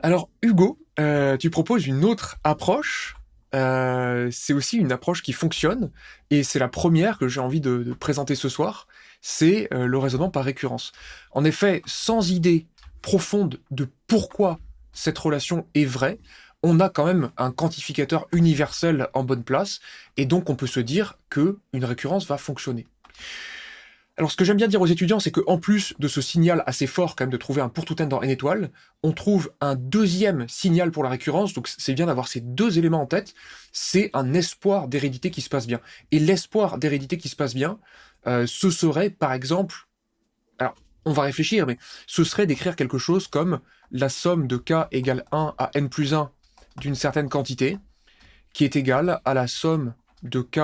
Alors Hugo, tu proposes une autre approche, c'est aussi une approche qui fonctionne et c'est la première que j'ai envie de présenter ce soir, c'est, le raisonnement par récurrence. En effet, sans idée profonde de pourquoi cette relation est vraie, on a quand même un quantificateur universel en bonne place et donc on peut se dire qu'une récurrence va fonctionner. Alors, ce que j'aime bien dire aux étudiants, c'est qu'en plus de ce signal assez fort, quand même, de trouver un pour tout n dans n étoiles, on trouve un deuxième signal pour la récurrence. Donc, c'est bien d'avoir ces deux éléments en tête. C'est un espoir d'hérédité qui se passe bien. Et l'espoir d'hérédité qui se passe bien, ce serait, par exemple, alors, on va réfléchir, mais ce serait d'écrire quelque chose comme la somme de k égale 1 à n plus 1 d'une certaine quantité, qui est égale à la somme de k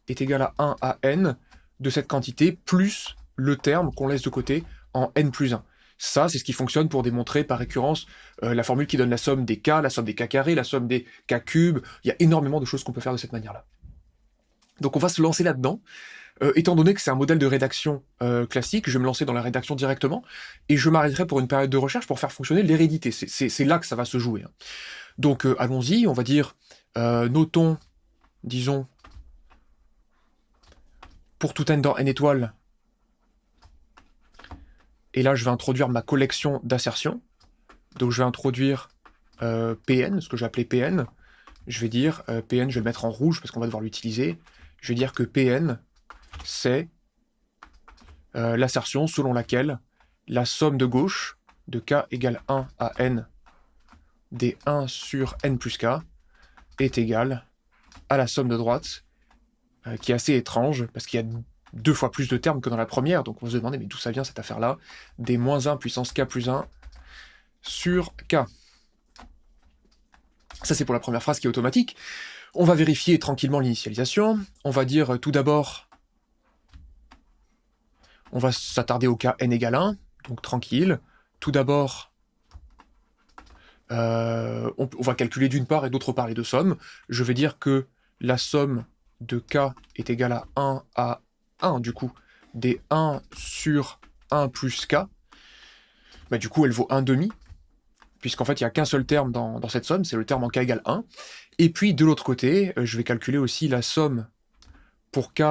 est égale à 1 à n de cette quantité, plus le terme qu'on laisse de côté en n plus 1. Ça, c'est ce qui fonctionne pour démontrer par récurrence la formule qui donne la somme des k, la somme des k carrés, la somme des k cubes. Il y a énormément de choses qu'on peut faire de cette manière-là. Donc on va se lancer là-dedans. Étant donné que c'est un modèle de rédaction classique, je vais me lancer dans la rédaction directement, et je m'arrêterai pour une période de recherche pour faire fonctionner l'hérédité. C'est là que ça va se jouer. Hein. Donc allons-y, on va dire, notons, disons, pour tout n dans n étoiles, et là je vais introduire ma collection d'assertions, donc je vais introduire Pn, ce que j'ai appelé Pn, je vais dire, Pn je vais le mettre en rouge parce qu'on va devoir l'utiliser, je vais dire que Pn c'est l'assertion selon laquelle la somme de gauche de k égale 1 à n des 1 sur n plus k est égale à la somme de droite, qui est assez étrange, parce qu'il y a 2 fois plus de termes que dans la première, donc on va se demander mais d'où ça vient cette affaire-là, des moins 1 puissance k plus 1 sur k. Ça c'est pour la première phrase qui est automatique. On va vérifier tranquillement l'initialisation, on va dire tout d'abord, on va s'attarder au cas n égale 1, donc tranquille. Tout d'abord, on va calculer d'une part et d'autre part les deux sommes. Je vais dire que la somme de k est égale à 1 à 1, du coup, des 1 sur 1 plus k. Bah, du coup, elle vaut 1 demi, puisqu'en fait, il n'y a qu'un seul terme dans cette somme, c'est le terme en k égale 1. Et puis, de l'autre côté, je vais calculer aussi la somme pour k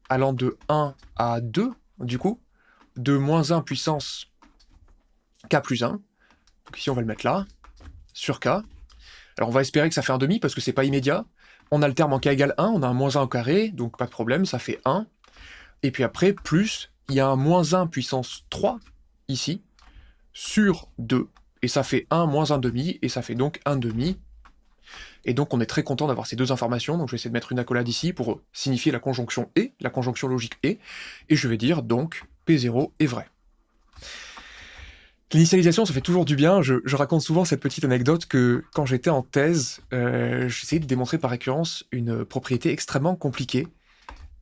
allant de 1 à 2, du coup, de moins 1 puissance k plus 1. Donc ici, on va le mettre là, sur k. Alors, on va espérer que ça fait 1 demi, parce que c'est pas immédiat. On a le terme en k égale 1, on a un moins 1 au carré, donc pas de problème, ça fait 1. Et puis après, plus, il y a un moins 1 puissance 3, ici, sur 2. Et ça fait 1 moins 1 demi, et ça fait donc 1 demi. Et donc on est très content d'avoir ces deux informations, donc je vais essayer de mettre une accolade ici pour signifier la conjonction et, la conjonction logique et je vais dire donc P0 est vrai. L'initialisation, ça fait toujours du bien. Je raconte souvent cette petite anecdote que quand j'étais en thèse, j'essayais de démontrer par récurrence une propriété extrêmement compliquée.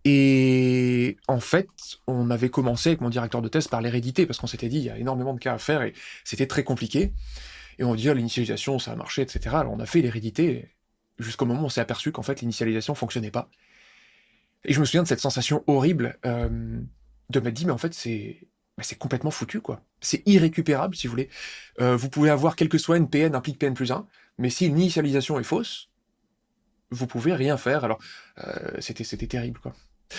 Et en fait, on avait commencé avec mon directeur de thèse par l'hérédité, parce qu'on s'était dit, il y a énormément de cas à faire, et c'était très compliqué. Et on dit, ah, l'initialisation, ça a marché, etc. Alors on a fait l'hérédité, jusqu'au moment où on s'est aperçu qu'en fait, l'initialisation fonctionnait pas. Et je me souviens de cette sensation horrible de m'être dit, mais en fait, c'est complètement foutu, quoi. C'est irrécupérable, si vous voulez. Vous pouvez avoir, quel que soit NPN implique Pn plus 1, mais si l'initialisation est fausse, vous pouvez rien faire. Alors, c'était terrible, quoi.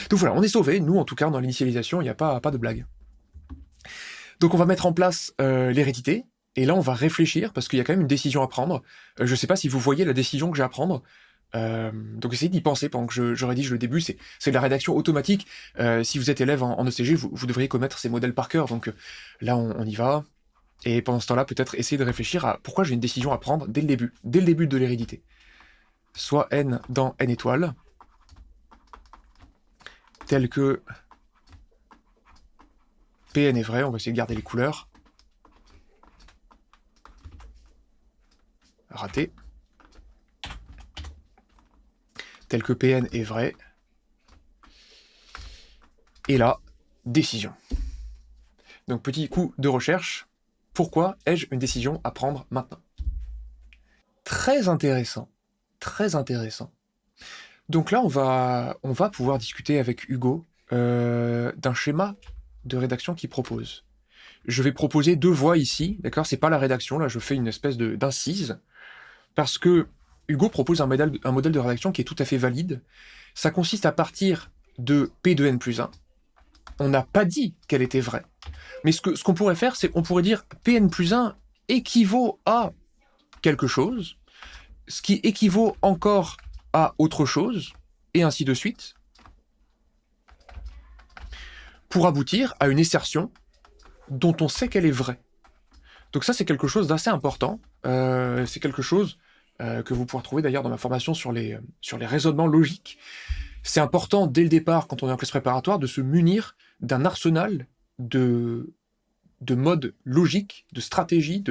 Donc voilà, on est sauvé, nous, en tout cas, dans l'initialisation, il n'y a pas de blague. Donc on va mettre en place l'hérédité, et là, on va réfléchir, parce qu'il y a quand même une décision à prendre. Je sais pas si vous voyez la décision que j'ai à prendre, donc essayez d'y penser pendant que je rédige le début, c'est de la rédaction automatique. Si vous êtes élève en ECG, vous devriez connaître ces modèles par cœur, donc là on y va, et pendant ce temps-là, peut-être essayer de réfléchir à pourquoi j'ai une décision à prendre dès le début de l'hérédité. Soit n dans n étoiles, tel que Pn est vrai, on va essayer de garder les couleurs. Raté. Tel que Pn est vrai. Et là, décision. Donc petit coup de recherche, pourquoi ai-je une décision à prendre maintenant? Très intéressant, très intéressant. Donc là, on va pouvoir discuter avec Hugo d'un schéma de rédaction qu'il propose. je vais proposer 2 voies ici, d'accord? C'est pas la rédaction, là je fais une espèce d'incise, parce que Hugo propose un modèle de rédaction qui est tout à fait valide. Ça consiste à partir de P de n plus 1. On n'a pas dit qu'elle était vraie. Mais ce qu'on pourrait faire, c'est qu'on pourrait dire Pn plus 1 équivaut à quelque chose, ce qui équivaut encore à autre chose, et ainsi de suite, pour aboutir à une assertion dont on sait qu'elle est vraie. Donc ça, c'est quelque chose d'assez important. C'est quelque chose que vous pourrez trouver d'ailleurs dans ma formation sur les raisonnements logiques. C'est important, dès le départ, quand on est en classe préparatoire, de se munir d'un arsenal de modes logiques, de stratégies,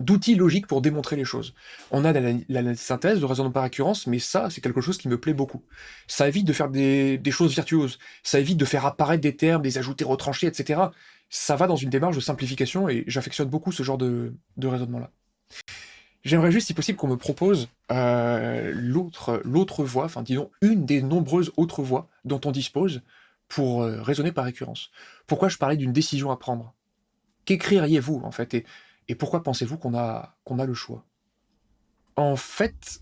d'outils logiques pour démontrer les choses. On a la synthèse, le raisonnement par récurrence, mais ça, c'est quelque chose qui me plaît beaucoup. Ça évite de faire des choses virtuoses, ça évite de faire apparaître des termes, des ajouter, retranchés, etc. Ça va dans une démarche de simplification, et j'affectionne beaucoup ce genre de raisonnement-là. J'aimerais juste, si possible, qu'on me propose l'autre voie, enfin disons une des nombreuses autres voies dont on dispose pour raisonner par récurrence. Pourquoi je parlais d'une décision à prendre? Qu'écririez-vous, en fait, et pourquoi pensez-vous qu'on a le choix? En fait,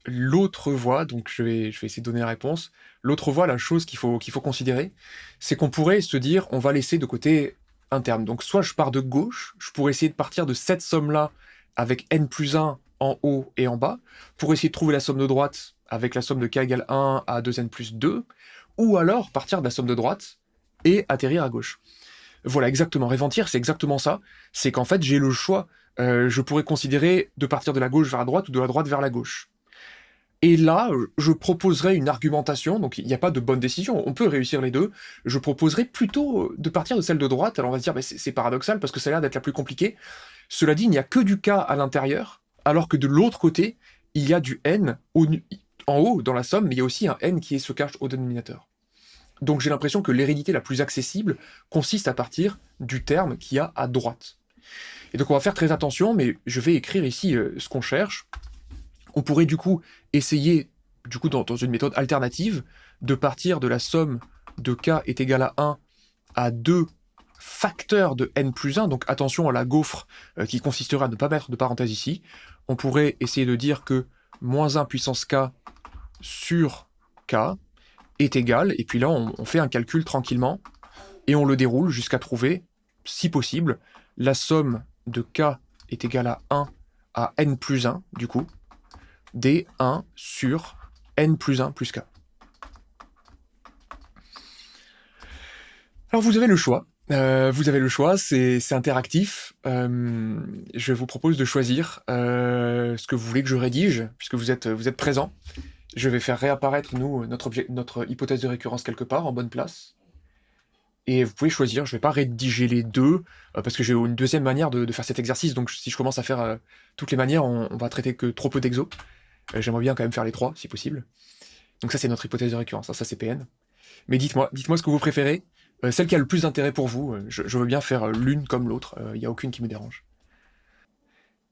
l'autre voie, donc je vais essayer de donner la réponse, l'autre voie, la chose qu'il faut considérer, c'est qu'on pourrait se dire, on va laisser de côté un terme. Donc soit je pars de gauche, je pourrais essayer de partir de cette somme-là avec n plus 1 en haut et en bas, pour essayer de trouver la somme de droite avec la somme de k égale 1 à 2n plus 2, ou alors partir de la somme de droite et atterrir à gauche. Voilà, exactement. Réventir, c'est exactement ça. C'est qu'en fait, j'ai le choix. Je pourrais considérer de partir de la gauche vers la droite ou de la droite vers la gauche. Et là, je proposerai une argumentation, donc il n'y a pas de bonne décision, on peut réussir les deux. Je proposerai plutôt de partir de celle de droite. Alors on va se dire, c'est paradoxal parce que ça a l'air d'être la plus compliquée. Cela dit, il n'y a que du k à l'intérieur, alors que de l'autre côté, il y a du n en haut dans la somme, mais il y a aussi un n qui se cache au dénominateur. Donc j'ai l'impression que l'hérédité la plus accessible consiste à partir du terme qu'il y a à droite. Et donc on va faire très attention, mais je vais écrire ici ce qu'on cherche. On pourrait du coup essayer, dans une méthode alternative, de partir de la somme de k est égal à 1 à 2 facteurs de n plus 1, donc attention à la gaufre qui consisterait à ne pas mettre de parenthèse ici. On pourrait essayer de dire que moins 1 puissance k sur k est égal, et puis là on fait un calcul tranquillement, et on le déroule jusqu'à trouver, si possible, la somme de k est égale à 1 à n plus 1, du coup, des 1 sur n plus 1 plus k. Alors vous avez le choix. C'est interactif. Je vous propose de choisir ce que vous voulez que je rédige, puisque vous êtes présent. Je vais faire réapparaître, notre hypothèse de récurrence quelque part, en bonne place. Et vous pouvez choisir, je ne vais pas rédiger les deux, parce que j'ai une deuxième manière de faire cet exercice, donc si je commence à faire toutes les manières, on va traiter que trop peu d'exos. J'aimerais bien quand même faire les trois, si possible. Donc ça, c'est notre hypothèse de récurrence, ça c'est PN. Mais dites-moi ce que vous préférez, celle qui a le plus d'intérêt pour vous, je veux bien faire l'une comme l'autre, il n'y a aucune qui me dérange.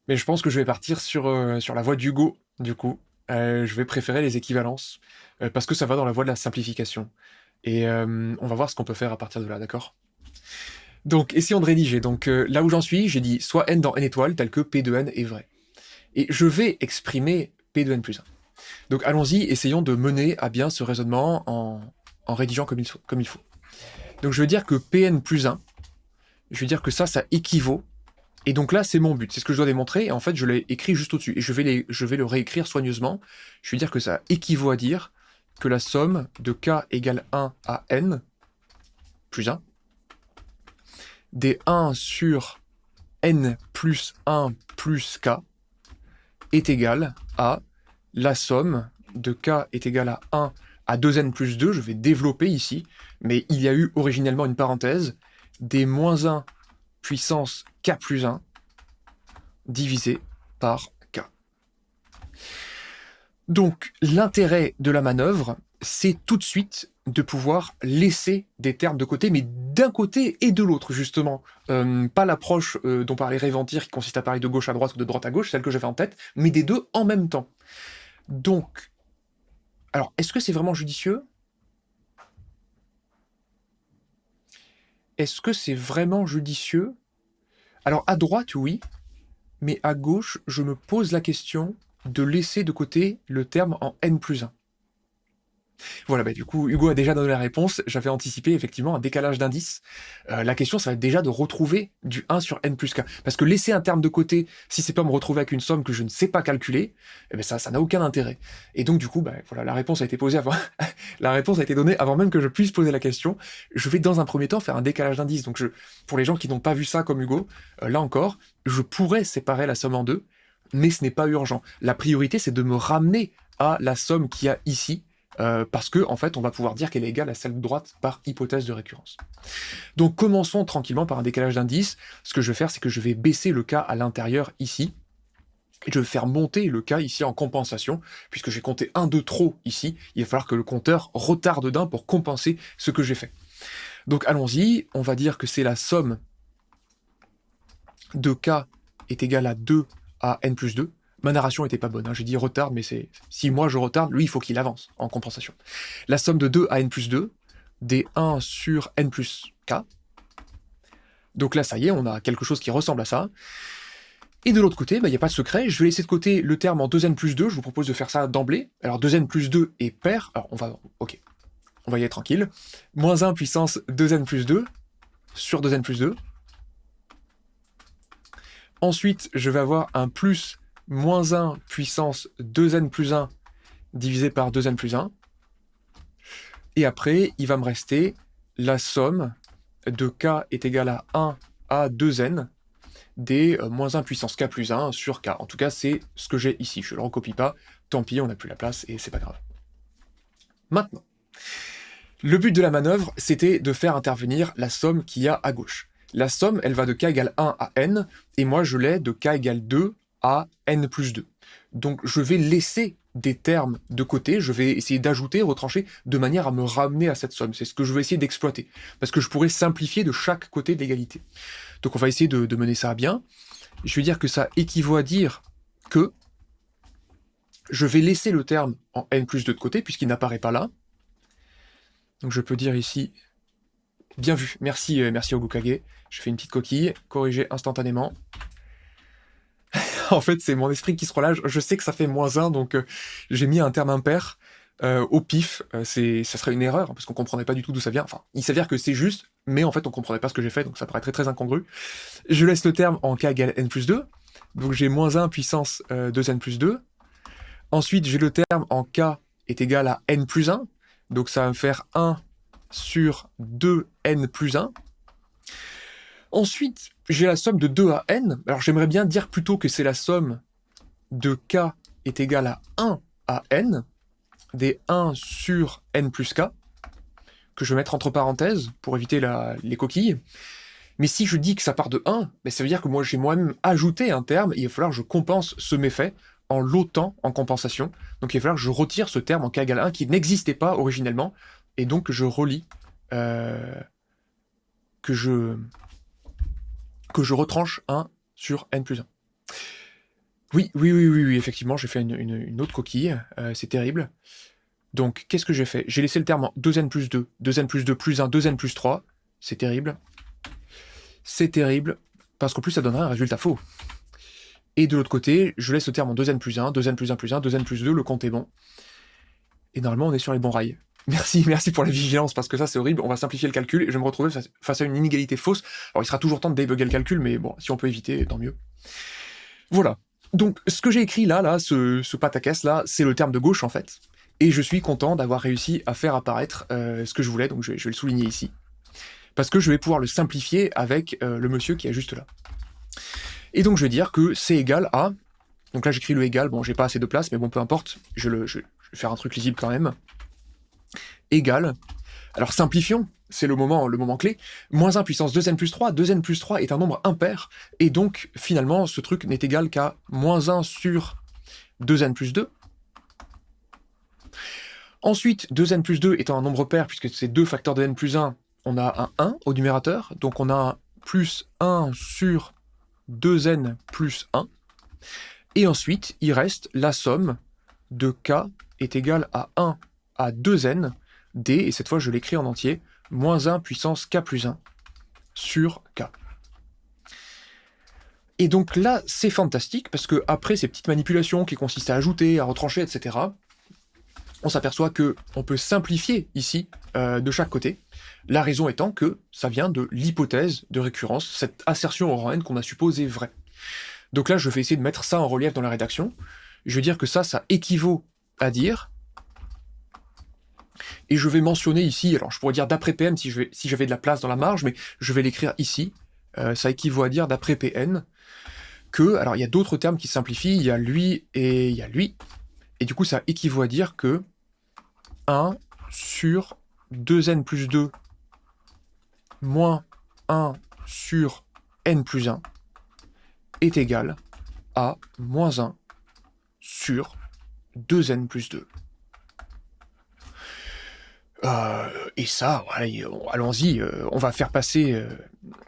Mais je pense que je vais partir sur la voie d'Hugo, du coup. Je vais préférer les équivalences, parce que ça va dans la voie de la simplification. Et on va voir ce qu'on peut faire à partir de là, d'accord? Donc, essayons de rédiger. Donc, là où j'en suis, j'ai dit soit n dans n étoiles, tel que p de n est vrai. Et je vais exprimer p de n plus 1. Donc, allons-y, essayons de mener à bien ce raisonnement en rédigeant comme il faut. Donc, je veux dire que pn plus 1, je veux dire que ça équivaut. Et donc là, c'est mon but, c'est ce que je dois démontrer, et en fait, je l'ai écrit juste au-dessus, et je vais le réécrire soigneusement. Je vais dire que ça équivaut à dire que la somme de k égale 1 à n, plus 1, des 1 sur n plus 1 plus k, est égale à la somme de k est égale à 1 à 2n plus 2, je vais développer ici, mais il y a eu originellement une parenthèse, des moins 1 puissance k plus 1 divisé par k. Donc l'intérêt de la manœuvre, c'est tout de suite de pouvoir laisser des termes de côté, mais d'un côté et de l'autre, justement. Pas l'approche dont parlait Réventir, qui consiste à parler de gauche à droite ou de droite à gauche, celle que j'avais en tête, mais des deux en même temps. Donc, alors, est-ce que c'est vraiment judicieux? est-ce que c'est vraiment judicieux? Alors à droite, oui, mais à gauche, je me pose la question de laisser de côté le terme en n+1. Voilà, bah, du coup, Hugo a déjà donné la réponse. J'avais anticipé effectivement un décalage d'indices. La question, ça va être déjà de retrouver du 1 sur n plus k. Parce que laisser un terme de côté, si c'est pas me retrouver avec une somme que je ne sais pas calculer, eh ben ça n'a aucun intérêt. Et donc, du coup, bah, voilà, la réponse a été posée avant. La réponse a été donnée avant même que je puisse poser la question. Je vais dans un premier temps faire un décalage d'indices. Donc, pour les gens qui n'ont pas vu ça comme Hugo, là encore, je pourrais séparer la somme en deux, mais ce n'est pas urgent. La priorité, c'est de me ramener à la somme qu'il y a ici, parce que en fait, on va pouvoir dire qu'elle est égale à celle de droite par hypothèse de récurrence. Donc commençons tranquillement par un décalage d'indices. Ce que je vais faire, c'est que je vais baisser le k à l'intérieur ici, et je vais faire monter le k ici en compensation, puisque j'ai compté un de trop ici, il va falloir que le compteur retarde d'un pour compenser ce que j'ai fait. Donc allons-y, on va dire que c'est la somme de k est égale à 2 à n plus 2. Ma narration était pas bonne, hein. J'ai dit retarde, mais c'est si moi je retarde, lui il faut qu'il avance en compensation. La somme de 2 à n plus 2, des 1 sur n plus k. Donc là ça y est, on a quelque chose qui ressemble à ça. Et de l'autre côté, il n'y a pas de secret, je vais laisser de côté le terme en 2n plus 2, je vous propose de faire ça d'emblée. Alors 2n plus 2 est pair, alors on va y aller tranquille. Moins 1 puissance 2n plus 2 sur 2n plus 2. Ensuite, je vais avoir un plus moins 1 puissance 2n plus 1 divisé par 2n plus 1. Et après, il va me rester la somme de k est égale à 1 à 2n des moins 1 puissance k plus 1 sur k. En tout cas, c'est ce que j'ai ici. Je ne le recopie pas. Tant pis, on n'a plus la place et c'est pas grave. Maintenant, le but de la manœuvre, c'était de faire intervenir la somme qu'il y a à gauche. La somme, elle va de k égale 1 à n, et moi je l'ai de k égale 2 à n plus 2. Donc je vais laisser des termes de côté, je vais essayer d'ajouter, retrancher, de manière à me ramener à cette somme. C'est ce que je vais essayer d'exploiter, parce que je pourrais simplifier de chaque côté de l'égalité. Donc on va essayer de mener ça à bien. Je vais dire que ça équivaut à dire que je vais laisser le terme en n plus 2 de côté, puisqu'il n'apparaît pas là. Donc je peux dire ici... Bien vu, merci Ogukage. Je fais une petite coquille, corriger instantanément. En fait, c'est mon esprit qui se relâche. Je sais que ça fait moins 1, donc j'ai mis un terme impair au pif. Ça serait une erreur, parce qu'on comprenait pas du tout d'où ça vient. Enfin, il s'avère que c'est juste, mais en fait, on comprenait pas ce que j'ai fait, donc ça paraît très très incongru. Je laisse le terme en k égale n plus 2. Donc j'ai moins 1 puissance 2n plus 2. Ensuite, j'ai le terme en k est égal à n plus 1. Donc ça va me faire 1 sur 2n plus 1. Ensuite, j'ai la somme de 2 à n. Alors j'aimerais bien dire plutôt que c'est la somme de k est égale à 1 à n, des 1 sur n plus k, que je vais mettre entre parenthèses pour éviter les coquilles. Mais si je dis que ça part de 1, ben ça veut dire que moi j'ai moi-même ajouté un terme, et il va falloir que je compense ce méfait en l'ôtant en compensation. Donc il va falloir que je retire ce terme en k égale 1 qui n'existait pas originellement, et donc je relis, que je retranche 1 sur n plus 1. Oui, effectivement, j'ai fait une autre coquille, c'est terrible. Donc, qu'est-ce que j'ai fait? J'ai laissé le terme en 2n plus 2, 2n plus 2 plus 1, 2n plus 3, c'est terrible. C'est terrible, parce qu'en plus, ça donnerait un résultat faux. Et de l'autre côté, je laisse le terme en 2n plus 1, 2n plus 1 plus 1, 2n plus 2, le compte est bon. Et normalement, on est sur les bons rails. Merci pour la vigilance, parce que ça c'est horrible, on va simplifier le calcul, et je vais me retrouver face à une inégalité fausse. Alors il sera toujours temps de débugger le calcul, mais bon, si on peut éviter, tant mieux. Voilà. Donc ce que j'ai écrit là, ce pataquès là, c'est le terme de gauche en fait. Et je suis content d'avoir réussi à faire apparaître ce que je voulais, donc je vais le souligner ici. Parce que je vais pouvoir le simplifier avec le monsieur qui est juste là. Et donc je vais dire que c'est égal à... Donc là j'écris le égal, bon j'ai pas assez de place, mais bon peu importe, je vais faire un truc lisible quand même. Égal, alors simplifions, c'est le moment clé, moins 1 puissance 2n plus 3, 2n plus 3 est un nombre impair, et donc finalement ce truc n'est égal qu'à moins 1 sur 2n plus 2. Ensuite, 2n plus 2 étant un nombre pair, puisque c'est 2 facteurs de n plus 1, on a un 1 au numérateur, donc on a un plus 1 sur 2n plus 1, et ensuite il reste la somme de k est égale à 1 à 2n, d, et cette fois je l'écris en entier, moins 1 puissance k plus 1, sur K. Et donc là, c'est fantastique, parce que après ces petites manipulations qui consistent à ajouter, à retrancher, etc., on s'aperçoit qu'on peut simplifier ici de chaque côté. La raison étant que ça vient de l'hypothèse de récurrence, cette assertion au rang n qu'on a supposée vraie. Donc là, je vais essayer de mettre ça en relief dans la rédaction. Je vais dire que ça équivaut à dire, et je vais mentionner ici, alors je pourrais dire d'après PM si j'avais de la place dans la marge, mais je vais l'écrire ici. Ça équivaut à dire d'après PN que, alors il y a d'autres termes qui simplifient, il y a lui et il y a lui, et du coup ça équivaut à dire que 1 sur 2n plus 2 moins 1 sur n plus 1 est égal à moins 1 sur 2n plus 2. Et ça, voilà, allons-y, on va faire passer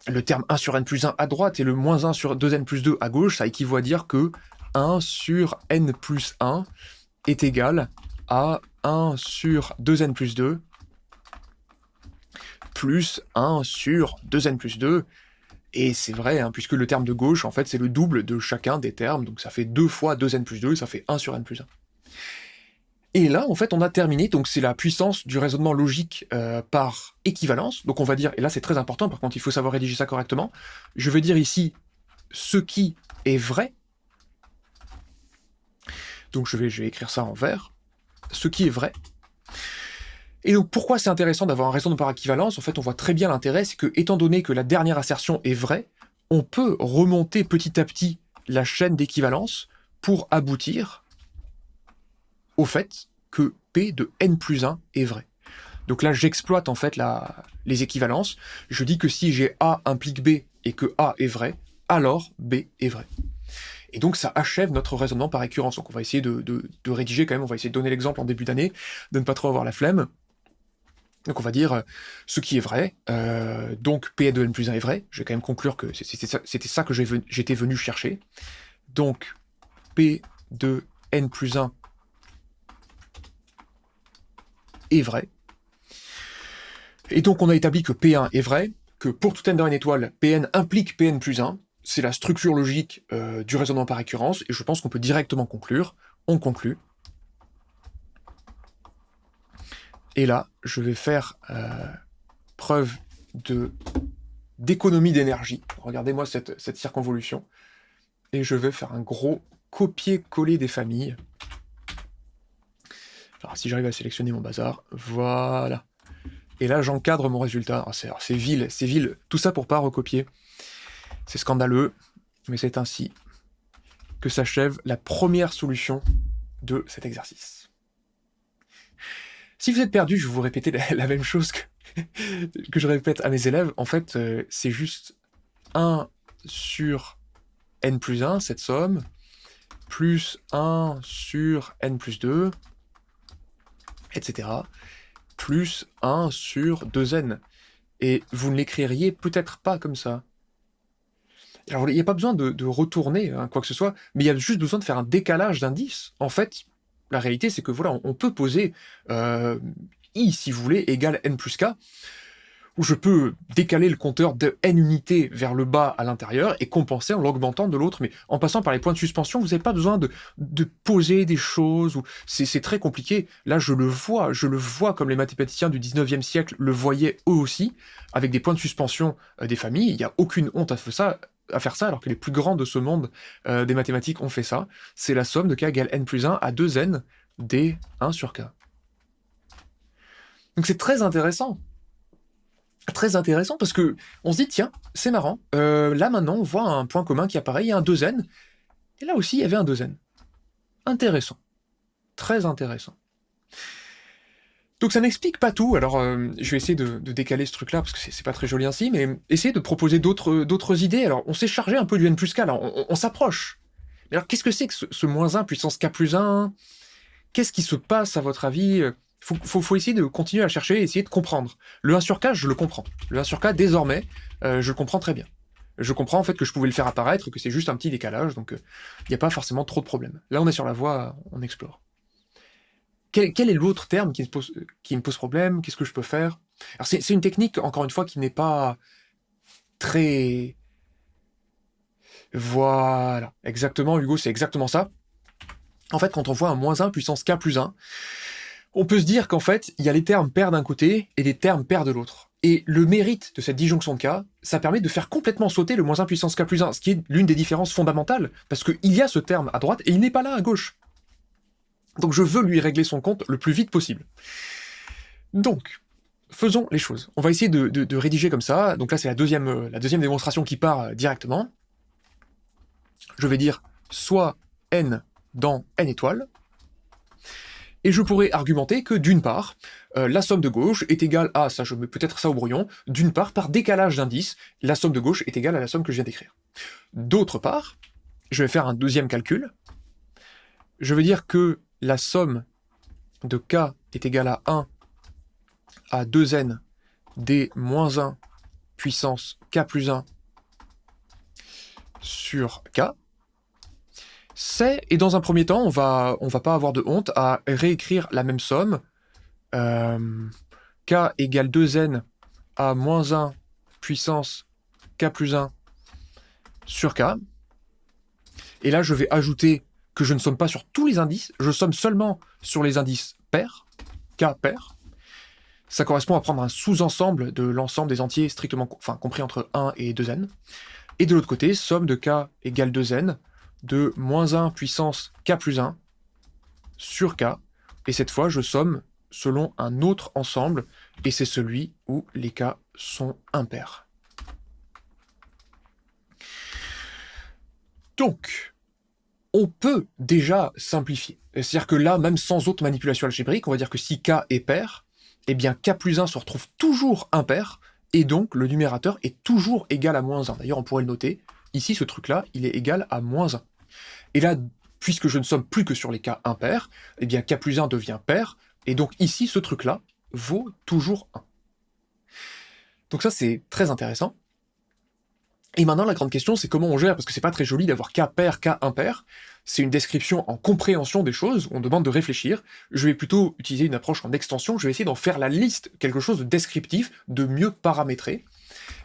le terme 1 sur n plus 1 à droite et le moins 1 sur 2n plus 2 à gauche, ça équivaut à dire que 1 sur n plus 1 est égal à 1 sur 2n plus 2 plus 1 sur 2n plus 2, et c'est vrai, hein, puisque le terme de gauche, en fait, c'est le double de chacun des termes, donc ça fait 2 fois 2n plus 2, ça fait 1 sur n plus 1. Et là, en fait, on a terminé, donc c'est la puissance du raisonnement logique par équivalence. Donc on va dire, et là c'est très important, par contre il faut savoir rédiger ça correctement, je vais dire ici ce qui est vrai. Donc je vais écrire ça en vert. Ce qui est vrai. Et donc pourquoi c'est intéressant d'avoir un raisonnement par équivalence? En fait, on voit très bien l'intérêt, c'est que, étant donné que la dernière assertion est vraie, on peut remonter petit à petit la chaîne d'équivalence pour aboutir au fait que P de n plus 1 est vrai. Donc là, j'exploite en fait les équivalences. Je dis que si j'ai A implique B et que A est vrai, alors B est vrai. Et donc ça achève notre raisonnement par récurrence. Donc on va essayer de rédiger quand même, on va essayer de donner l'exemple en début d'année, de ne pas trop avoir la flemme. Donc on va dire ce qui est vrai, donc P de n plus 1 est vrai. Je vais quand même conclure que c'était ça que j'étais venu chercher. Donc P de n plus 1 est vrai. Et donc on a établi que P1 est vrai, que pour tout n dans une étoile, Pn implique Pn plus 1, c'est la structure logique du raisonnement par récurrence, et je pense qu'on peut directement conclure. On conclut. Et là, je vais faire preuve d'économie d'énergie. Regardez-moi cette circonvolution. Et je vais faire un gros copier-coller des familles. Alors si j'arrive à sélectionner mon bazar, voilà. Et là, j'encadre mon résultat. C'est vil. Tout ça pour pas recopier. C'est scandaleux, mais c'est ainsi que s'achève la première solution de cet exercice. Si vous êtes perdu, je vais vous répéter la même chose que je répète à mes élèves. En fait, c'est juste 1 sur n plus 1, cette somme, plus 1 sur n plus 2, etc., plus 1 sur 2n. Et vous ne l'écririez peut-être pas comme ça. Alors, il n'y a pas besoin de retourner quoi que ce soit, mais il y a juste besoin de faire un décalage d'indices. En fait, la réalité, c'est que voilà, on peut poser i, si vous voulez, égale n plus k, où je peux décaler le compteur de n unités vers le bas à l'intérieur et compenser en l'augmentant de l'autre. Mais en passant par les points de suspension, vous n'avez pas besoin de poser des choses. C'est très compliqué. Là, je le vois comme les mathématiciens du 19e siècle le voyaient eux aussi, avec des points de suspension des familles. Il n'y a aucune honte à faire ça, alors que les plus grands de ce monde des mathématiques ont fait ça. C'est la somme de k égale n plus 1 à 2n d 1 sur k. Donc c'est très intéressant. Très intéressant parce que on se dit, tiens, c'est marrant, là maintenant on voit un point commun qui apparaît, il y a un 2n, et là aussi il y avait un 2n. Intéressant. Très intéressant. Donc ça n'explique pas tout, alors je vais essayer de décaler ce truc-là, parce que c'est pas très joli ainsi, mais essayer de proposer d'autres idées. Alors on s'est chargé un peu du n plus k, là, on s'approche. Mais alors qu'est-ce que c'est que ce moins 1 puissance k plus 1? Qu'est-ce qui se passe à votre avis? Faut essayer de continuer à chercher, essayer de comprendre. Le 1 sur k, je le comprends. Le 1 sur k, désormais, je le comprends très bien. Je comprends en fait que je pouvais le faire apparaître, que c'est juste un petit décalage, donc il n'y a pas forcément trop de problèmes. Là, on est sur la voie, on explore. Quel est l'autre terme qui me pose problème? Qu'est-ce que je peux faire? Alors c'est une technique, encore une fois, qui n'est pas très... Voilà, exactement, Hugo, c'est exactement ça. En fait, quand on voit un moins 1 puissance k plus 1, on peut se dire qu'en fait, il y a les termes pairs d'un côté et les termes pairs de l'autre. Et le mérite de cette disjonction de k, ça permet de faire complètement sauter le moins 1 puissance k plus 1, ce qui est l'une des différences fondamentales, parce qu'il y a ce terme à droite et il n'est pas là à gauche. Donc je veux lui régler son compte le plus vite possible. Donc, faisons les choses. On va essayer de rédiger comme ça. Donc là, c'est la deuxième démonstration qui part directement. Je vais dire soit n dans n étoiles, et je pourrais argumenter que d'une part, la somme de gauche est égale à, ça je mets peut-être ça au brouillon, d'une part, par décalage d'indices, la somme de gauche est égale à la somme que je viens d'écrire. D'autre part, je vais faire un deuxième calcul, je veux dire que la somme de k est égale à 1 à 2n des moins 1 puissance k plus 1 sur k, c'est, et dans un premier temps, on va pas avoir de honte à réécrire la même somme, k égale 2n à moins 1 puissance k plus 1 sur k, et là je vais ajouter que je ne somme pas sur tous les indices, je somme seulement sur les indices pairs, k pair. Ça correspond à prendre un sous-ensemble de l'ensemble des entiers strictement, compris entre 1 et 2n, et de l'autre côté, somme de k égale 2n, de moins 1 puissance k plus 1 sur k, et cette fois je somme selon un autre ensemble, et c'est celui où les k sont impairs. Donc, on peut déjà simplifier. C'est-à-dire que là, même sans autre manipulation algébrique, on va dire que si k est pair, eh bien k plus 1 se retrouve toujours impair, et donc le numérateur est toujours égal à moins 1. D'ailleurs, on pourrait le noter, ici ce truc-là, il est égal à moins 1. Et là, puisque je ne somme plus que sur les cas impairs, eh bien k plus 1 devient pair, et donc ici, ce truc-là vaut toujours 1. Donc ça, c'est très intéressant. Et maintenant, la grande question, c'est comment on gère, parce que c'est pas très joli d'avoir k pair, k impair. C'est une description en compréhension des choses, on demande de réfléchir. Je vais plutôt utiliser une approche en extension, je vais essayer d'en faire la liste, quelque chose de descriptif, de mieux paramétrer.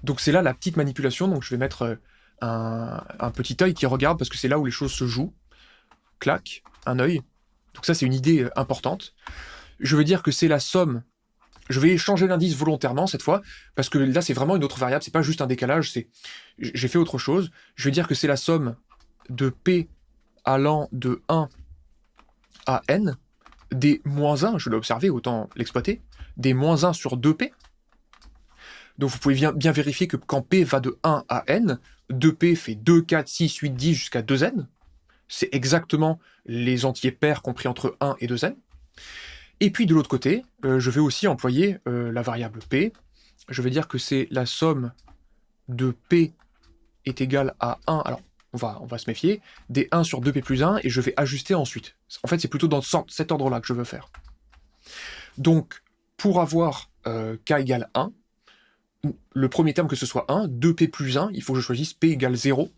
Donc c'est là la petite manipulation, donc je vais mettre un petit œil qui regarde, parce que c'est là où les choses se jouent. Clac, un œil. Donc ça, c'est une idée importante. Je veux dire que c'est la somme. Je vais changer l'indice volontairement cette fois, parce que là, c'est vraiment une autre variable, c'est pas juste un décalage, c'est... J'ai fait autre chose. Je vais dire que c'est la somme de P allant de 1 à n, des moins 1, je l'ai observé, autant l'exploiter, des moins 1 sur 2P. Donc vous pouvez bien vérifier que quand P va de 1 à n, 2P fait 2, 4, 6, 8, 10 jusqu'à 2n. C'est exactement les entiers pairs compris entre 1 et 2n. Et puis de l'autre côté, je vais aussi employer la variable P. Je vais dire que c'est la somme de P est égale à 1, alors on va se méfier, des 1 sur 2P plus 1, et je vais ajuster ensuite. En fait, c'est plutôt dans cet ordre-là que je veux faire. Donc, pour avoir K égale 1, le premier terme que ce soit 1, 2P plus 1, il faut que je choisisse P égale 0.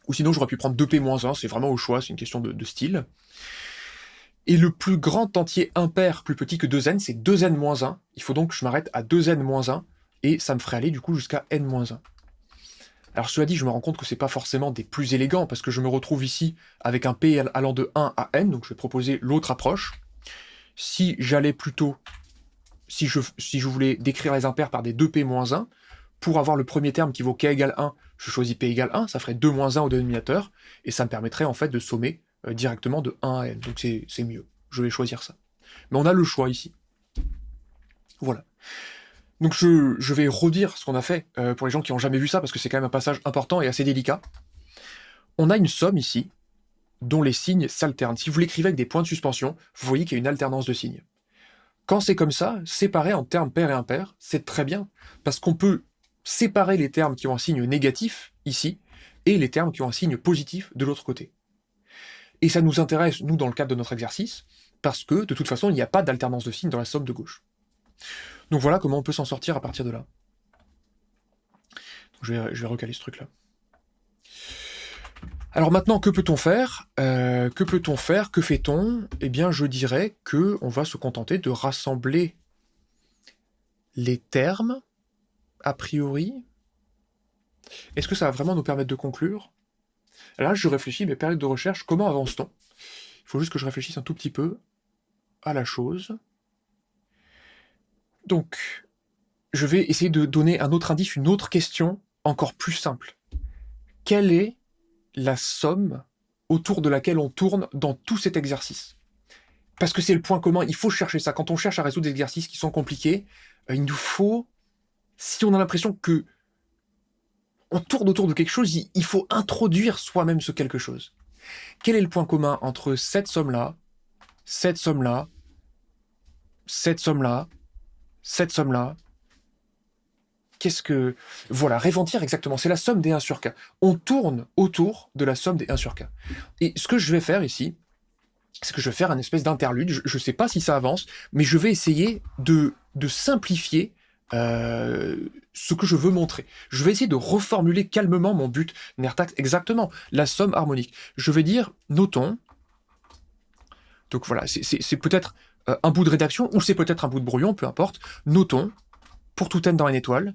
Ou sinon, j'aurais pu prendre 2P moins 1, c'est vraiment au choix, c'est une question de style. Et le plus grand entier impair plus petit que 2n, c'est 2n moins 1. Il faut donc que je m'arrête à 2n moins 1, et ça me ferait aller du coup jusqu'à n moins 1. Alors cela dit, je me rends compte que c'est pas forcément des plus élégants, parce que je me retrouve ici avec un P allant de 1 à n, donc je vais proposer l'autre approche. Si j'allais plutôt, si je voulais décrire les impairs par des 2P moins 1, pour avoir le premier terme qui vaut K égale 1, je choisis P égale 1, ça ferait 2 moins 1 au dénominateur, et ça me permettrait en fait de sommer directement de 1 à n, donc c'est mieux, je vais choisir ça. Mais on a le choix ici. Voilà. Donc je vais redire ce qu'on a fait pour les gens qui n'ont jamais vu ça, parce que c'est quand même un passage important et assez délicat. On a une somme ici, dont les signes s'alternent. Si vous l'écrivez avec des points de suspension, vous voyez qu'il y a une alternance de signes. Quand c'est comme ça, séparé en termes pairs et impairs, c'est très bien, parce qu'on peut séparer les termes qui ont un signe négatif, ici, et les termes qui ont un signe positif de l'autre côté. Et ça nous intéresse, nous, dans le cadre de notre exercice, parce que, de toute façon, il n'y a pas d'alternance de signes dans la somme de gauche. Donc voilà comment on peut s'en sortir à partir de là. Donc je vais recaler ce truc-là. Alors maintenant, que peut-on faire ? Que fait-on ? Eh bien, je dirais qu'on va se contenter de rassembler les termes, a priori, Est-ce que ça va vraiment nous permettre de conclure? Là, je réfléchis, mais période de recherche, comment avance-t-on? Il faut juste que je réfléchisse un tout petit peu à la chose. Donc, je vais essayer de donner un autre indice, une autre question encore plus simple. Quelle est la somme autour de laquelle on tourne dans tout cet exercice? Parce que c'est le point commun, il faut chercher ça. Quand on cherche à résoudre des exercices qui sont compliqués, il nous faut, si on a l'impression que on tourne autour de quelque chose, il faut introduire soi-même ce quelque chose. Quel est le point commun entre cette somme-là, cette somme-là, cette somme-là, cette somme-là? Qu'est-ce que... Voilà, Réventir exactement, c'est la somme des 1 sur k. On tourne autour de la somme des 1 sur k. Et ce que je vais faire ici, c'est que je vais faire un espèce d'interlude, je ne sais pas si ça avance, mais je vais essayer de simplifier ce que je veux montrer. Je vais essayer de reformuler calmement mon but Nertax, exactement, la somme harmonique. Je vais dire, notons, donc voilà, c'est peut-être un bout de rédaction, ou c'est peut-être un bout de brouillon, peu importe, notons, pour tout n dans n étoile,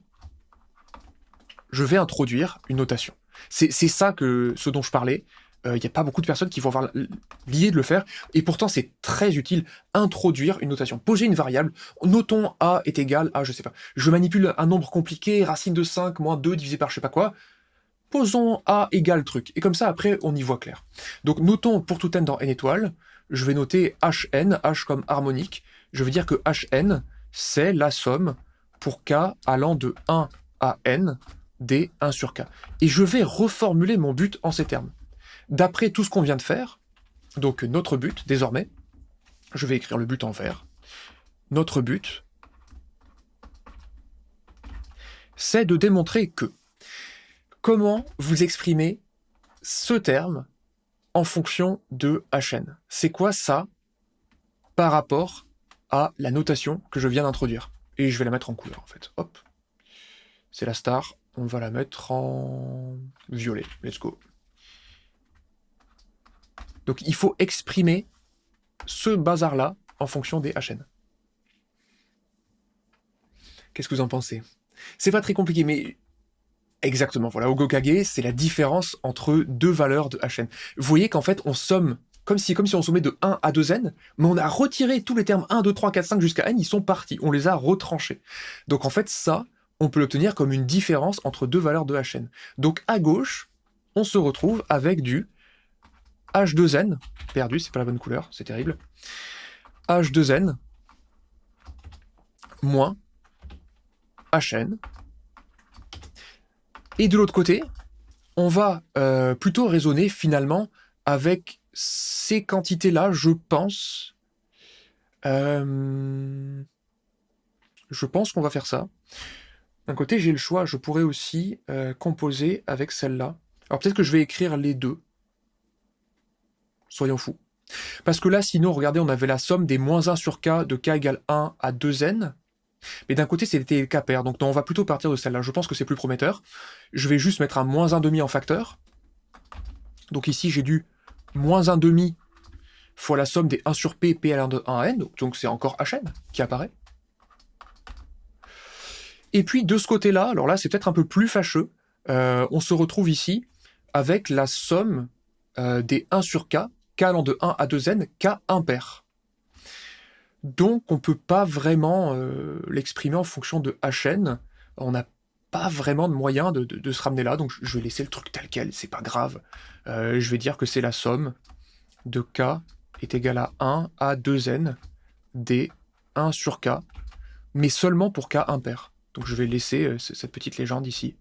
je vais introduire une notation. C'est ça ce dont je parlais. Il n'y a pas beaucoup de personnes qui vont avoir l'idée de le faire, et pourtant c'est très utile, introduire une notation, poser une variable, notons a est égal à, je sais pas, je manipule un nombre compliqué, racine de 5 moins 2 divisé par je sais pas quoi, posons a égale truc, et comme ça après on y voit clair. Donc notons pour tout n dans n étoiles, je vais noter hn, h comme harmonique, je veux dire que hn c'est la somme pour k allant de 1 à n des 1 sur k. Et je vais reformuler mon but en ces termes. D'après tout ce qu'on vient de faire, donc notre but, désormais, je vais écrire le but en vert, notre but, c'est de démontrer que comment vous exprimez ce terme en fonction de hn. C'est quoi ça par rapport à la notation que je viens d'introduire? Et je vais la mettre en couleur, en fait. Hop. C'est la star. On va la mettre en violet. Let's go. Donc il faut exprimer ce bazar-là en fonction des hn. Qu'est-ce que vous en pensez? C'est pas très compliqué, mais exactement, voilà, au Gokage, c'est la différence entre deux valeurs de hn. Vous voyez qu'en fait, on somme, comme si on sommait de 1 à 2n, mais on a retiré tous les termes 1, 2, 3, 4, 5 jusqu'à n, ils sont partis, on les a retranchés. Donc en fait, ça, on peut l'obtenir comme une différence entre deux valeurs de hn. Donc à gauche, on se retrouve avec du H2n, perdu, c'est pas la bonne couleur, c'est terrible, H2n moins Hn. Et de l'autre côté, on va plutôt raisonner finalement avec ces quantités-là, je pense. Je pense qu'on va faire ça. D'un côté, j'ai le choix, je pourrais aussi composer avec celle-là. Alors peut-être que je vais écrire les deux. Soyons fous. Parce que là, sinon, regardez, on avait la somme des moins 1 sur k de k égale 1 à 2n. Mais d'un côté, c'était le k pair. Donc non, on va plutôt partir de celle-là. Je pense que c'est plus prometteur. Je vais juste mettre un moins 1,5 en facteur. Donc ici, j'ai du moins 1,5 fois la somme des 1 sur p, p allant de 1 à n. Donc c'est encore hn qui apparaît. Et puis de ce côté-là, alors là, c'est peut-être un peu plus fâcheux. On se retrouve ici avec la somme des 1 sur k, k allant de 1 à 2n, k impair. Donc on ne peut pas vraiment l'exprimer en fonction de hn. On n'a pas vraiment de moyen de se ramener là, donc je vais laisser le truc tel quel, c'est pas grave. Je vais dire que c'est la somme de k est égale à 1 à 2n des 1 sur k, mais seulement pour k impair. Donc je vais laisser cette petite légende ici,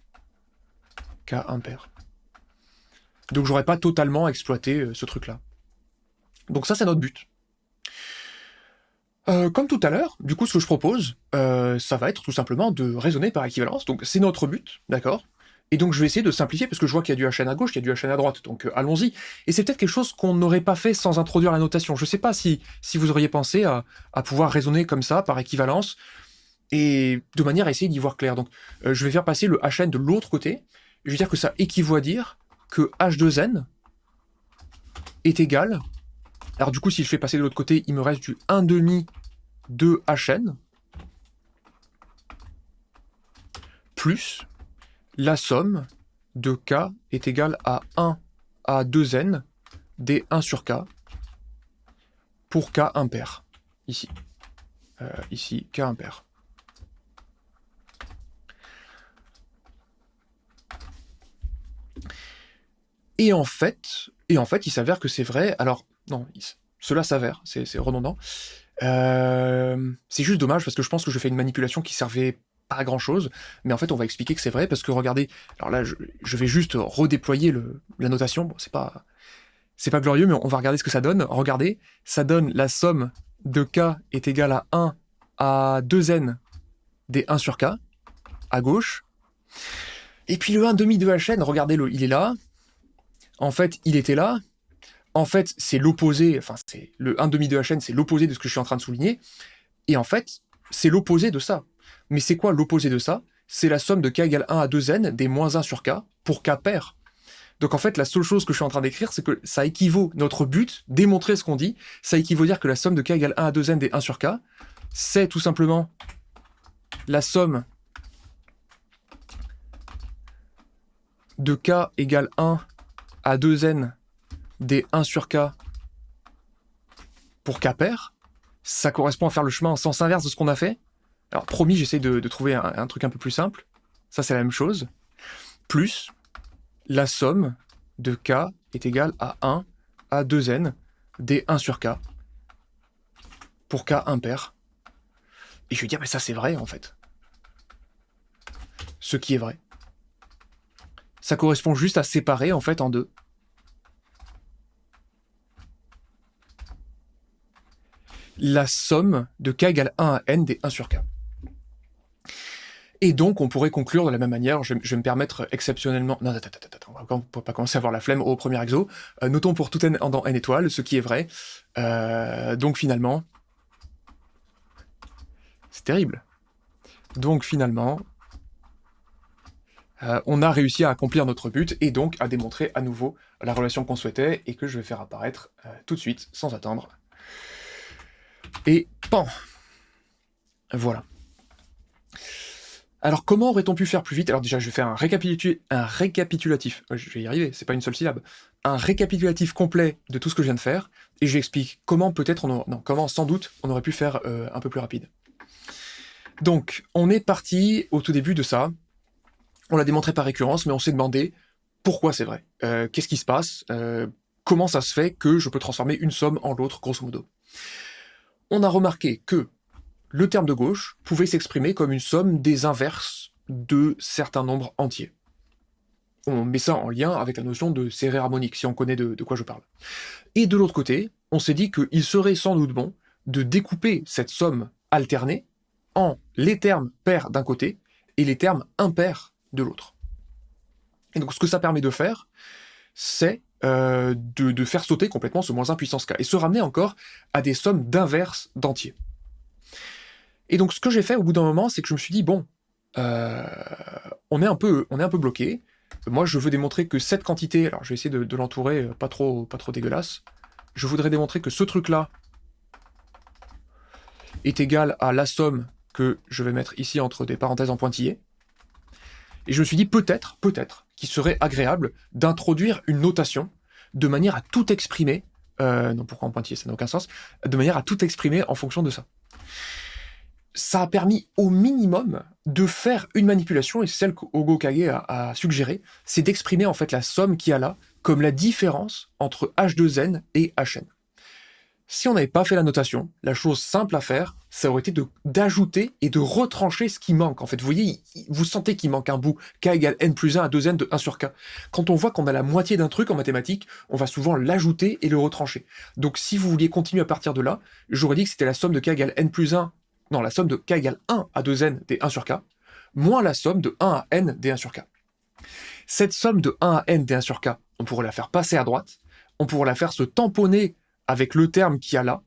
k impair. Donc j'aurais pas totalement exploité ce truc-là. Donc ça, c'est notre but. Comme tout à l'heure, du coup, ce que je propose, ça va être tout simplement de raisonner par équivalence. Donc c'est notre but, d'accord? Et donc je vais essayer de simplifier, parce que je vois qu'il y a du hn à gauche, il y a du hn à droite, donc allons-y. Et c'est peut-être quelque chose qu'on n'aurait pas fait sans introduire la notation. Je sais pas si vous auriez pensé à pouvoir raisonner comme ça, par équivalence, et de manière à essayer d'y voir clair. Donc je vais faire passer le hn de l'autre côté. Je vais dire que ça équivaut à dire que h2n est égal... Alors du coup, si je fais passer de l'autre côté, il me reste du 1,5 de hn plus la somme de k est égal à 1 à 2n des 1 sur k pour k impair. Ici. Ici, k impair. Et en fait, il s'avère que c'est vrai. Alors, non, cela s'avère, c'est redondant. C'est juste dommage parce que je pense que je fais une manipulation qui servait pas à grand chose, mais en fait on va expliquer que c'est vrai parce que regardez, alors là je vais juste redéployer la notation, bon, c'est pas glorieux, mais on va regarder ce que ça donne. Regardez, ça donne la somme de k est égale à 1 à 2n des 1 sur k, à gauche, et puis le 1 demi de hn, regardez-le, il est là, en fait il était là, en fait c'est l'opposé, enfin c'est le 1 demi de hn, c'est l'opposé de ce que je suis en train de souligner, et en fait c'est l'opposé de ça. Mais c'est quoi l'opposé de ça? C'est la somme de k égale 1 à 2n des moins 1 sur k pour k pair. Donc en fait, la seule chose que je suis en train d'écrire, c'est que ça équivaut, notre but, démontrer ce qu'on dit, ça équivaut à dire que la somme de k égale 1 à 2n des 1 sur k, c'est tout simplement la somme de k égale 1 à 2n des 1 sur k pour k pair. Ça correspond à faire le chemin en sens inverse de ce qu'on a fait. Alors promis, j'essaie de trouver un truc un peu plus simple. Ça, c'est la même chose. Plus la somme de k est égale à 1 à 2n des 1 sur k pour k impair. Et je vais dire, mais ça c'est vrai en fait. Ce qui est vrai. Ça correspond juste à séparer en fait en deux. La somme de k égale 1 à n des 1 sur k. Et donc, on pourrait conclure de la même manière, je vais me permettre exceptionnellement... Non, attends, on va pas commencer à avoir la flemme au premier exo. Notons pour tout n dans n étoiles, ce qui est vrai. Donc finalement... C'est terrible. Donc finalement... on a réussi à accomplir notre but, et donc à démontrer à nouveau la relation qu'on souhaitait, et que je vais faire apparaître tout de suite, sans attendre. Et pan! Voilà. Alors comment aurait-on pu faire plus vite? Alors déjà je vais faire un récapitulatif, je vais y arriver, c'est pas une seule syllabe, un récapitulatif complet de tout ce que je viens de faire, et j'explique comment peut-être comment sans doute on aurait pu faire un peu plus rapide. Donc on est parti au tout début de ça, on l'a démontré par récurrence, mais on s'est demandé pourquoi c'est vrai, qu'est-ce qui se passe, comment ça se fait que je peux transformer une somme en l'autre, grosso modo. On a remarqué que le terme de gauche pouvait s'exprimer comme une somme des inverses de certains nombres entiers. On met ça en lien avec la notion de série harmonique, si on connaît de quoi je parle. Et de l'autre côté, on s'est dit qu'il serait sans doute bon de découper cette somme alternée en les termes pairs d'un côté et les termes impairs de l'autre. Et donc ce que ça permet de faire, c'est de faire sauter complètement ce moins 1 puissance k, et se ramener encore à des sommes d'inverses d'entiers. Et donc ce que j'ai fait au bout d'un moment, c'est que je me suis dit, bon, on est un peu bloqué. Moi, je veux démontrer que cette quantité, alors je vais essayer de l'entourer pas trop dégueulasse, je voudrais démontrer que ce truc-là est égal à la somme que je vais mettre ici entre des parenthèses en pointillés. Et je me suis dit, peut-être, qu'il serait agréable d'introduire une notation de manière à tout exprimer, non, pourquoi en pointillés, ça n'a aucun sens, de manière à tout exprimer en fonction de ça. Ça a permis au minimum de faire une manipulation, et c'est celle qu'Ogo Kage a suggéré, c'est d'exprimer en fait la somme qu'il y a là comme la différence entre H2n et Hn. Si on n'avait pas fait la notation, la chose simple à faire, ça aurait été d'ajouter et de retrancher ce qui manque. En fait, vous voyez, vous sentez qu'il manque un bout, k égale n plus 1 à 2n de 1 sur k. Quand on voit qu'on a la moitié d'un truc en mathématiques, on va souvent l'ajouter et le retrancher. Donc si vous vouliez continuer à partir de là, j'aurais dit que c'était la somme de k égale n plus 1, non, la somme de k égale 1 à 2n des 1 sur k, moins la somme de 1 à n des 1 sur k. Cette somme de 1 à n des 1 sur k, on pourrait la faire passer à droite, on pourrait la faire se tamponner avec le terme qu'il y a là,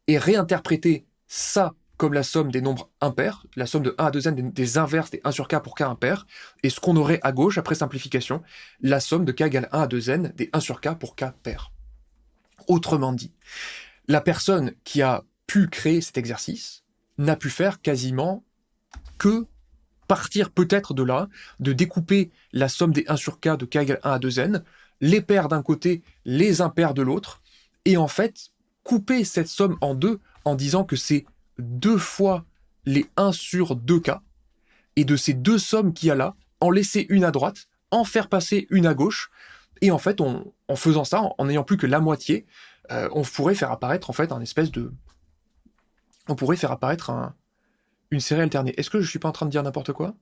et réinterpréter ça comme la somme des nombres impairs, la somme de 1 à 2n des inverses des 1 sur k pour k impair, et ce qu'on aurait à gauche, après simplification, la somme de k égale 1 à 2n des 1 sur k pour k pair. Autrement dit, la personne qui a pu créer cet exercice n'a pu faire quasiment que partir peut-être de là, de découper la somme des 1 sur k de k égale 1 à 2n, les pairs d'un côté, les impairs de l'autre, et en fait, couper cette somme en deux en disant que c'est 2 fois les 1 sur 2k, et de ces deux sommes qu'il y a là, en laisser une à droite, en faire passer une à gauche, et en fait, en faisant ça, en n'ayant plus que la moitié, on pourrait faire apparaître en fait un espèce de... On pourrait faire apparaître une série alternée. Est-ce que je suis pas en train de dire n'importe quoi?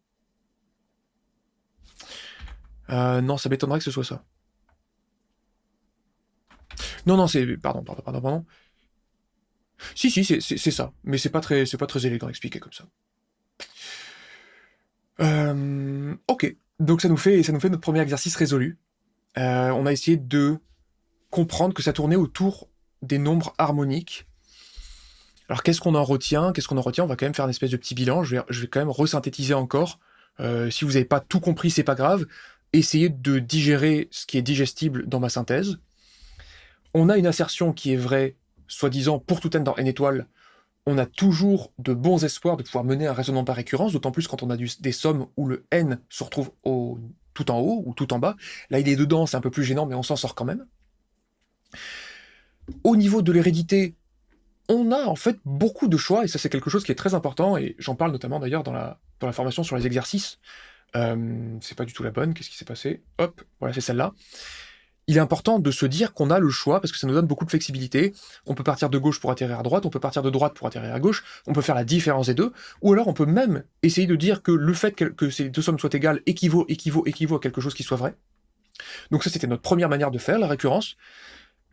Non, ça m'étonnerait que ce soit ça. Non, c'est... Pardon. Si, c'est ça. Mais c'est pas très élégant expliqué comme ça. Ok. Donc ça nous fait notre premier exercice résolu. On a essayé de comprendre que ça tournait autour des nombres harmoniques. Alors qu'est-ce qu'on en retient? On va quand même faire une espèce de petit bilan. Je vais quand même resynthétiser encore. Si vous n'avez pas tout compris, c'est pas grave. Essayez de digérer ce qui est digestible dans ma synthèse. On a une assertion qui est vraie, soi-disant, pour tout n dans n étoiles. On a toujours de bons espoirs de pouvoir mener un raisonnement par récurrence, d'autant plus quand on a des sommes où le n se retrouve tout en haut ou tout en bas. Là, il est dedans, c'est un peu plus gênant, mais on s'en sort quand même. Au niveau de l'hérédité, on a en fait beaucoup de choix, et ça c'est quelque chose qui est très important, et j'en parle notamment d'ailleurs dans la formation sur les exercices. C'est pas du tout la bonne, qu'est-ce qui s'est passé? Hop, voilà, c'est celle-là. Il est important de se dire qu'on a le choix, parce que ça nous donne beaucoup de flexibilité. On peut partir de gauche pour atterrir à droite, on peut partir de droite pour atterrir à gauche, on peut faire la différence des deux, ou alors on peut même essayer de dire que le fait que ces deux sommes soient égales équivaut à quelque chose qui soit vrai. Donc ça c'était notre première manière de faire, la récurrence,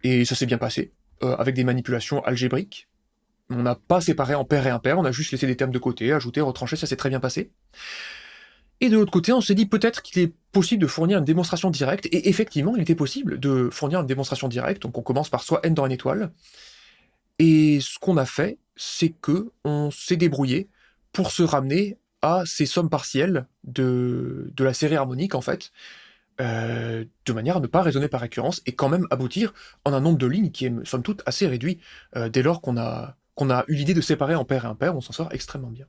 et ça s'est bien passé, avec des manipulations algébriques. On n'a pas séparé en pair et impair, on a juste laissé des termes de côté, ajouté, retranché, ça s'est très bien passé. Et de l'autre côté, on s'est dit peut-être qu'il est possible de fournir une démonstration directe, et effectivement, il était possible de fournir une démonstration directe, donc on commence par soit n dans n étoile, et ce qu'on a fait, c'est que on s'est débrouillé pour se ramener à ces sommes partielles de la série harmonique, en fait, de manière à ne pas raisonner par récurrence, et quand même aboutir en un nombre de lignes qui est, somme toute, assez réduit, dès lors qu'on a eu l'idée de séparer en pair et impair, on s'en sort extrêmement bien.